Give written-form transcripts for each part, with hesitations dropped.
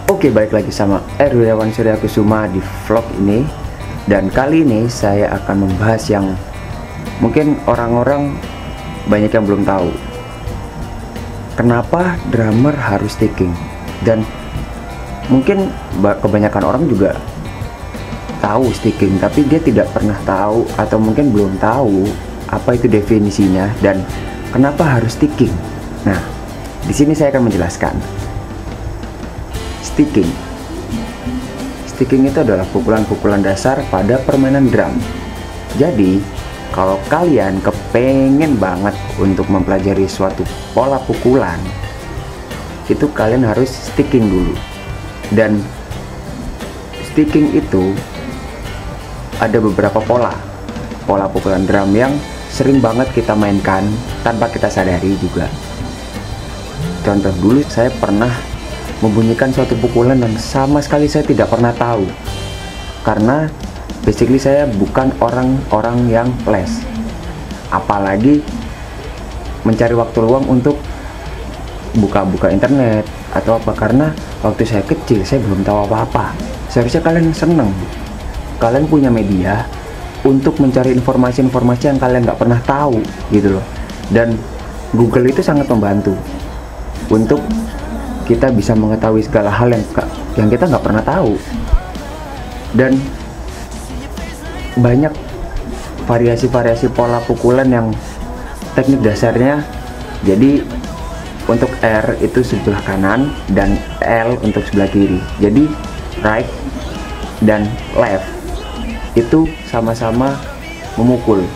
Oke, balik lagi sama Erwin Surya Kusuma di vlog ini. Dan kali ini saya akan membahas yang mungkin orang-orang banyak yang belum tahu. Kenapa drummer harus sticking? Dan mungkin kebanyakan orang juga tahu sticking, tapi dia tidak pernah tahu atau mungkin belum tahu apa itu definisinya dan kenapa harus sticking. Nah, di sini saya akan menjelaskan. Sticking itu adalah pukulan-pukulan dasar pada permainan drum. Jadi, kalau kalian kepengen banget untuk mempelajari suatu pola pukulan, itu kalian harus sticking dulu. Dan sticking itu ada beberapa pola pukulan drum yang sering banget kita mainkan tanpa kita sadari juga. Contoh, dulu saya pernah membunyikan suatu pukulan yang sama sekali saya tidak pernah tahu, karena basically saya bukan orang yang les, apalagi mencari waktu luang untuk buka-buka internet atau apa, karena waktu saya kecil saya belum tahu apa-apa. Seharusnya kalian seneng, kalian punya media untuk mencari informasi-informasi yang kalian nggak pernah tahu gitu loh. Dan Google itu sangat membantu untuk kita bisa mengetahui segala hal yang kita nggak pernah tahu. Dan banyak variasi-variasi pola pukulan yang teknik dasarnya. Jadi untuk R itu sebelah kanan dan L untuk sebelah kiri. Jadi right dan left itu sama-sama memukul.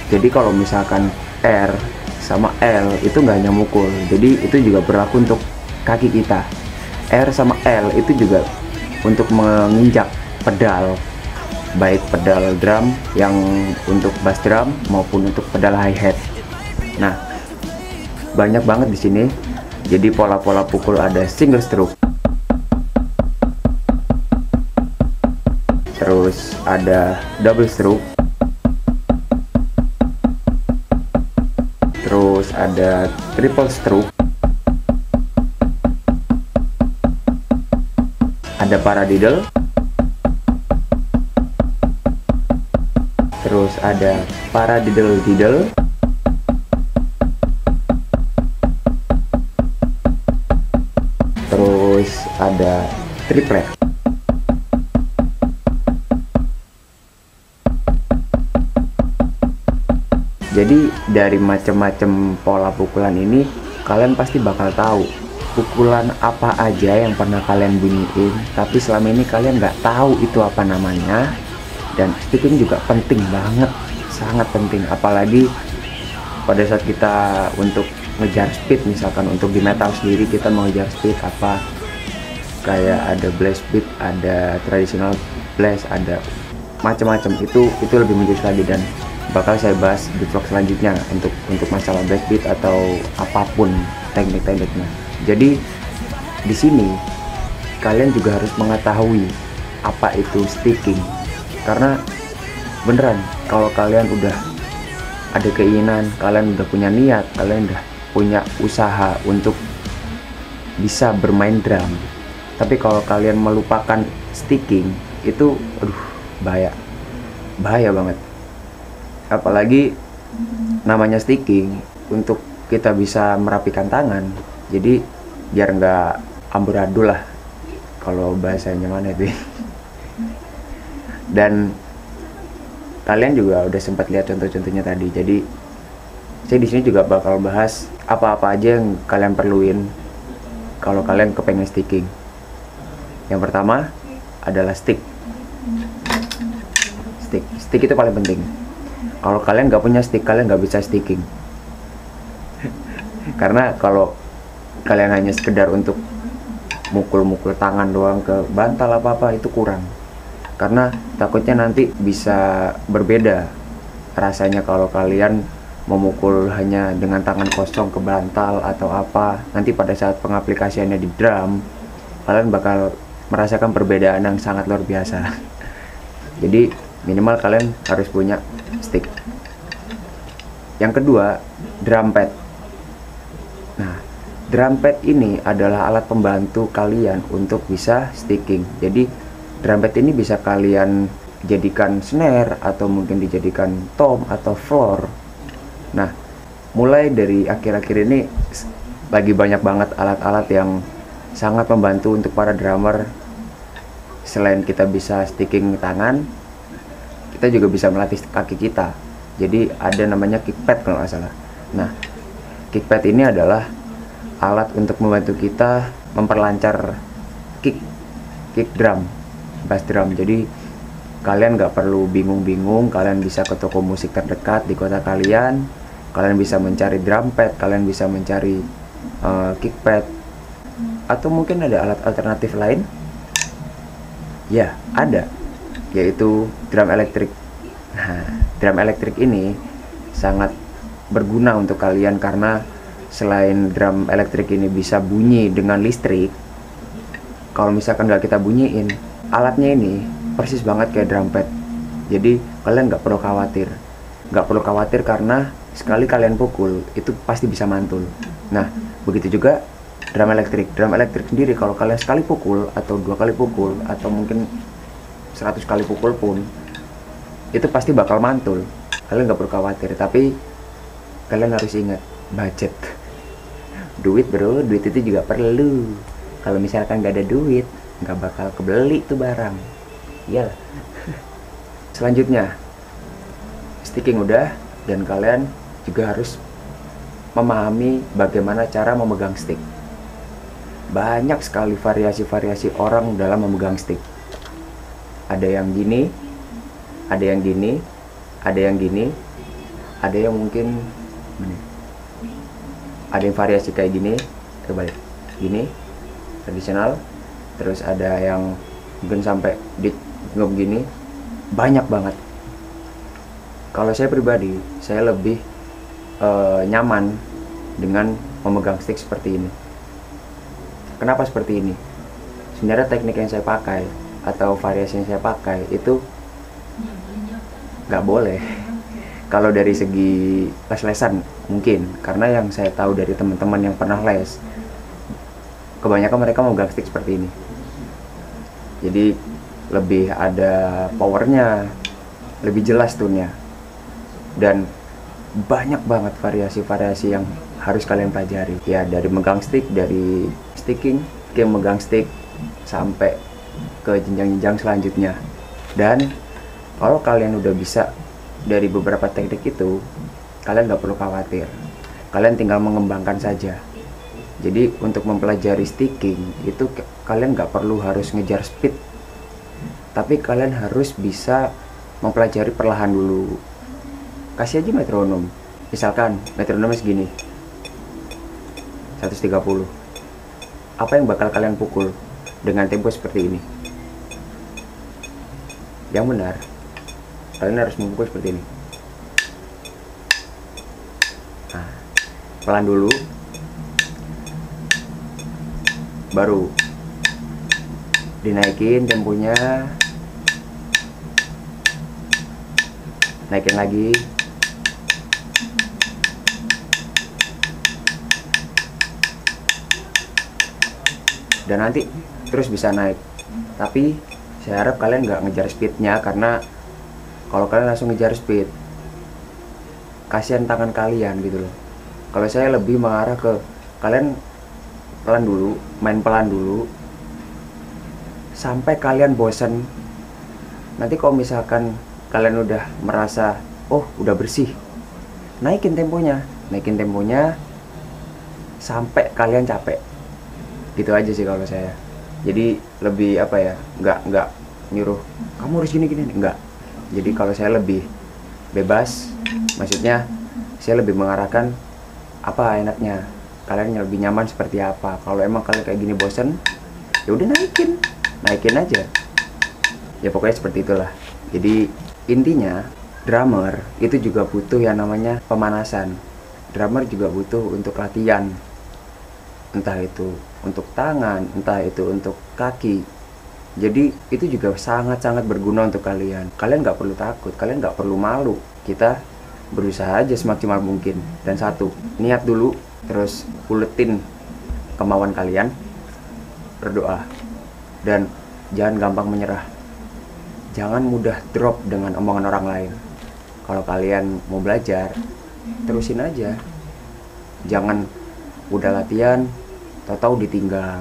Jadi kalau misalkan R sama L itu nggak hanya mukul, jadi itu juga berlaku untuk kaki kita. R sama L itu juga untuk menginjak pedal, baik pedal drum yang untuk bass drum maupun untuk pedal hi-hat. Nah, banyak banget di sini. Jadi pola-pola pukul ada single stroke, terus ada double stroke, terus ada triple stroke, ada paradiddle, terus ada paradiddle-diddle, terus ada triplet. Jadi dari macam-macam pola pukulan ini kalian pasti bakal tahu pukulan apa aja yang pernah kalian bunyiin, tapi selama ini kalian nggak tahu itu apa namanya. Dan sticking juga penting banget, sangat penting, apalagi pada saat kita untuk ngejar speed. Misalkan untuk di metal sendiri kita mau ngejar speed apa, kayak ada blast speed, ada traditional blast, ada macam-macam. Itu lebih menjurus lagi dan bakal saya bahas di vlog selanjutnya untuk masalah blast speed atau apapun teknik-tekniknya. Jadi di sini kalian juga harus mengetahui apa itu sticking, karena beneran kalau kalian udah ada keinginan, kalian udah punya niat, kalian udah punya usaha untuk bisa bermain drum, tapi kalau kalian melupakan sticking itu bahaya banget. Apalagi namanya sticking untuk kita bisa merapikan tangan, jadi biar nggak amburadul lah kalau bahasanya mana itu. Dan kalian juga udah sempat lihat contoh-contohnya tadi. Jadi saya di sini juga bakal bahas apa-apa aja yang kalian perluin kalau kalian kepengen sticking. Yang pertama adalah stick itu paling penting. Kalau kalian nggak punya stick, kalian nggak bisa sticking. Karena kalau kalian hanya sekedar untuk mukul-mukul tangan doang ke bantal apa-apa, itu kurang. Karena takutnya nanti bisa berbeda rasanya kalau kalian memukul hanya dengan tangan kosong ke bantal atau apa. Nanti pada saat pengaplikasiannya di drum, kalian bakal merasakan perbedaan yang sangat luar biasa. Jadi minimal kalian harus punya stick. Yang kedua, drum pad. Nah, Drum pad ini adalah alat pembantu kalian untuk bisa sticking. Jadi drum pad ini bisa kalian jadikan snare atau mungkin dijadikan tom atau floor. Nah, mulai dari akhir-akhir ini lagi banyak banget alat-alat yang sangat membantu untuk para drummer. Selain kita bisa sticking tangan, kita juga bisa melatih kaki kita. Jadi ada namanya kickpad kalau nggak salah. Nah, kickpad ini adalah alat untuk membantu kita memperlancar kick drum, bass drum. Jadi kalian nggak perlu bingung-bingung, kalian bisa ke toko musik terdekat di kota kalian, kalian bisa mencari drum pad, kalian bisa mencari kickpad, atau mungkin ada alat alternatif lain. Ya, ada, yaitu drum elektrik. Nah, drum elektrik ini sangat berguna untuk kalian karena selain drum elektrik ini bisa bunyi dengan listrik, kalau misalkan nggak kita bunyiin, alatnya ini persis banget kayak drum pad. Jadi kalian nggak perlu khawatir karena sekali kalian pukul itu pasti bisa mantul. Nah, begitu juga drum elektrik sendiri, kalau kalian sekali pukul atau 2 kali pukul atau mungkin 100 kali pukul pun itu pasti bakal mantul. Kalian nggak perlu khawatir, tapi kalian harus ingat budget. Duit bro, duit itu juga perlu. Kalau misalkan nggak ada duit, nggak bakal kebeli tuh barang. Iyalah. Selanjutnya, sticking udah, dan kalian juga harus memahami bagaimana cara memegang stick. Banyak sekali variasi-variasi orang dalam memegang stick. Ada yang gini, ada yang gini, ada yang gini, ada yang mungkin ada yang variasi kayak gini, terbalik gini, tradisional. Terus ada yang mungkin sampai di begini, banyak banget. Kalau saya pribadi, saya lebih nyaman dengan memegang stick seperti ini. Kenapa seperti ini? Sebenarnya teknik yang saya pakai atau variasi yang saya pakai itu nggak boleh. Kalau dari segi les-lesan mungkin, karena yang saya tahu dari teman-teman yang pernah les, kebanyakan mereka memegang stick seperti ini. Jadi lebih ada powernya, lebih jelas tune-nya, dan banyak banget variasi-variasi yang harus kalian pelajari. Ya, dari megang stick, dari sticking, ke megang stick, sampai ke jenjang-jenjang selanjutnya. Dan kalau kalian udah bisa dari beberapa teknik itu, kalian nggak perlu khawatir, kalian tinggal mengembangkan saja. Jadi untuk mempelajari sticking itu kalian nggak perlu harus ngejar speed, tapi kalian harus bisa mempelajari perlahan dulu. Kasih aja metronom, misalkan metronomnya segini, 130. Apa yang bakal kalian pukul dengan tempo seperti ini? Yang benar, kalian harus memukul seperti ini. Nah, pelan dulu, baru dinaikin temponya, naikin lagi, dan nanti terus bisa naik. Tapi saya harap kalian nggak ngejar speednya, karena kalau kalian langsung ngejar speed, kasihan tangan kalian gitu loh. Kalau saya lebih mengarah ke kalian pelan dulu, main pelan dulu, sampai kalian bosan. Nanti kalau misalkan kalian udah merasa, oh udah bersih, naikin temponya sampai kalian capek. Gitu aja sih kalau saya. Jadi lebih apa ya, nggak nyuruh kamu harus gini, enggak. Jadi kalau saya lebih bebas, maksudnya saya lebih mengarahkan apa enaknya, kalian yang lebih nyaman seperti apa. Kalau emang kalian kayak gini bosen, ya udah naikin aja. Ya pokoknya seperti itulah. Jadi intinya drummer itu juga butuh yang namanya pemanasan. Drummer juga butuh untuk latihan, entah itu untuk tangan, entah itu untuk kaki. Jadi itu juga sangat-sangat berguna untuk kalian. Kalian nggak perlu takut, kalian nggak perlu malu. Kita berusaha aja semaksimal mungkin. Dan satu, niat dulu, terus uletin kemauan kalian, berdoa, dan jangan gampang menyerah. Jangan mudah drop dengan omongan orang lain. Kalau kalian mau belajar, terusin aja. Jangan udah latihan, tahu-tahu ditinggal.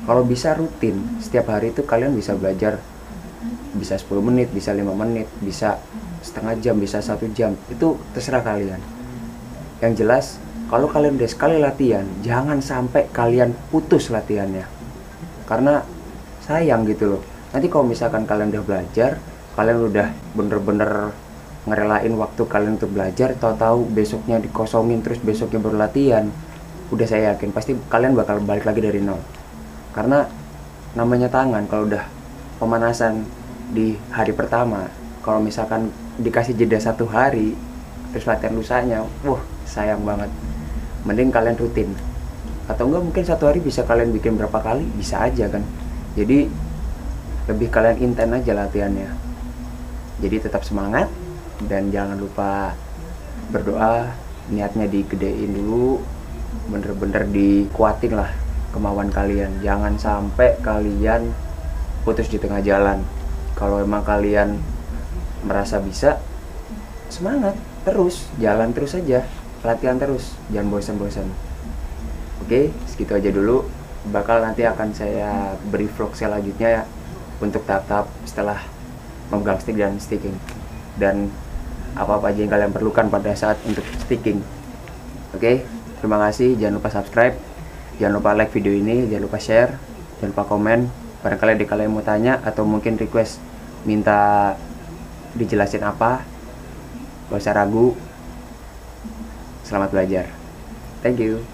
Kalau bisa rutin, setiap hari itu kalian bisa belajar, bisa 10 menit, bisa 5 menit, bisa setengah jam, bisa 1 jam. Itu terserah kalian. Yang jelas, kalau kalian udah sekali latihan, jangan sampai kalian putus latihannya. Karena sayang gitu loh. Nanti kalau misalkan kalian udah belajar, kalian udah bener-bener ngerelain waktu kalian untuk belajar, tahu-tahu besoknya dikosongin, terus besoknya baru latihan, udah saya yakin pasti kalian bakal balik lagi dari nol. Karena namanya tangan, kalau udah pemanasan di hari pertama, kalau misalkan dikasih jeda 1 hari terus latihan lusanya, sayang banget. Mending kalian rutin, atau enggak mungkin 1 hari bisa kalian bikin berapa kali, bisa aja kan. Jadi lebih kalian intent aja latihannya. Jadi tetap semangat, dan jangan lupa berdoa, niatnya digedein dulu, bener-bener dikuatin lah kemauan kalian. Jangan sampai kalian putus di tengah jalan. Kalau emang kalian merasa bisa, semangat terus, jalan terus aja, latihan terus, jangan bosan-bosan. Oke, segitu aja dulu. Bakal nanti akan saya beri vlog selanjutnya ya, untuk tahap-tahap setelah memegang stick dan sticking, dan apa-apa aja yang kalian perlukan pada saat untuk sticking. Oke, terima kasih. Jangan lupa subscribe, jangan lupa like video ini, jangan lupa share, jangan lupa komen. Barangkali ada kalian mau tanya atau mungkin request minta dijelasin apa, gak usah ragu. Selamat belajar. Thank you.